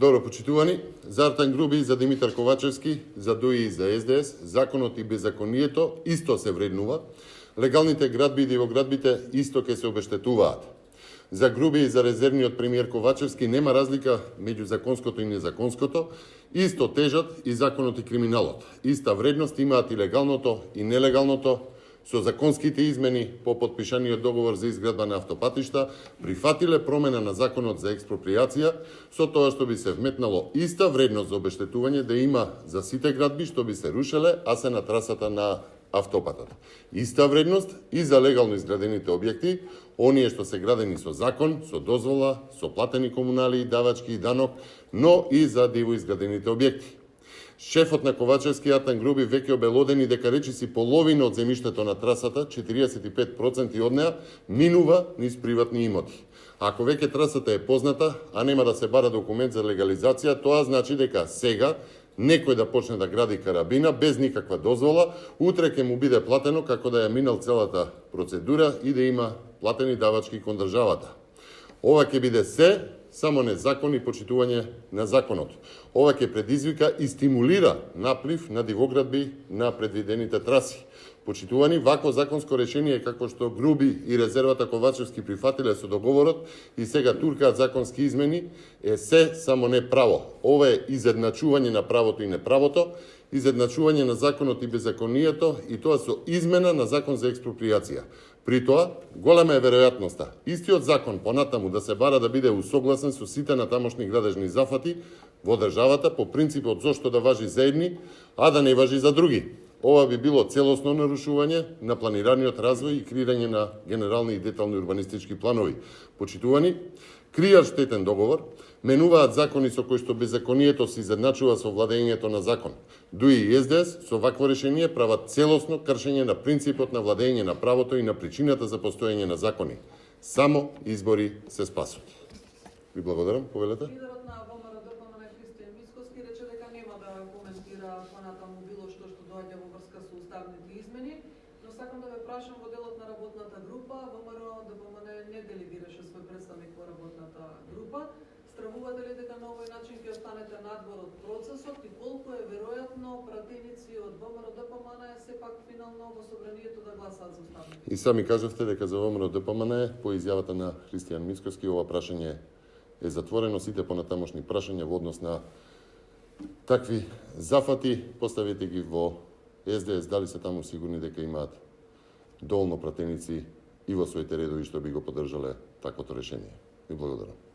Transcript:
Добро, почитувани, за Артан Груби, за Димитар Ковачевски, за ДУИ и за СДС, законот и беззаконието исто се вреднува, легалните градби и дивоградбите исто ќе се обештетуваат. За Груби и за резервниот премиер Ковачевски нема разлика меѓу законското и незаконското, исто тежат и законот и криминалот. Иста вредност имаат и легалното и нелегалното. Со законските измени по подпишаниот договор за изградба на автопатишта, прифатиле промена на законот за експроприација, со тоа што би се вметнало иста вредност за обештетување да има за сите градби што би се рушеле, а се на трасата на автопатот. Иста вредност и за легално изградените објекти, оние што се градени со закон, со дозвола, со платени комунали, давачки и данок, но и за диво изградените објекти. Шефот на Ковачевски Артан Груби веќе обелодени дека речиси половина од земјиштето на трасата, 45% од неа, минува низ приватни имоти. Ако веќе трасата е позната, а нема да се бара документ за легализација, тоа значи дека сега некој да почне да гради карабина без никаква дозвола, утре ќе му биде платено како да ја минал целата процедура и да има платени давачки кон државата. Ова ќе биде се, само не закон и почитување на законот. Ова ќе предизвика и стимулира наплив на дивоградби на предвидените траси. Почитувани, вакво законско решение како што Груби и резервата Ковачевски прифатиле со договорот и сега туркаат законски измени е се, само не право. Ова е изедначување на правото и неправото, изедначување на законот и беззаконието и тоа со измена на закон за експроприација. При тоа, голема е веројатноста истиот закон понатаму да се бара да биде усогласен со сите на тамошни градежни зафати во државата по принципот зошто да важи за едни, а да не важи за други. Ова би било целосно нарушување на планираниот развој и креирање на генерални и детални урбанистички планови. Почитувани, кријат штетен договор, менуваат закони со кои што беззаконието се изедначува со владењето на закон. ДУИ и СДС со вакво решение прават целосно кршење на принципот на владење на правото и на причината за постоење на закони. Само избори се спасуваат. Ви благодарам, повелете. Лидерот на ВМРО ДПМН Христијан Мицкоски рече дека нема да коментира понатаму било што доаѓа во врска со уставните измени, но сакам да ве прашам во делот на работната група, ВМРО ДПМН не делегираше свој представник во работната група. Стравувате ли дека на овој начин ќе останете надвор од процесот и колку е веројатно пратеници од ВМРО ДПМН сепак финално во собранието да гласаат за уставните? И сами кажавте дека за ВМРО ДПМН по изјавата на Христијан Мицкоски ова прашање е затворено, сите понатамошни прашања во однос на такви зафати, поставете ги во СДС, дали се таму сигурни дека имаат доволно пратеници и во своите редови што би го поддржале таквото решение. Ви благодарам.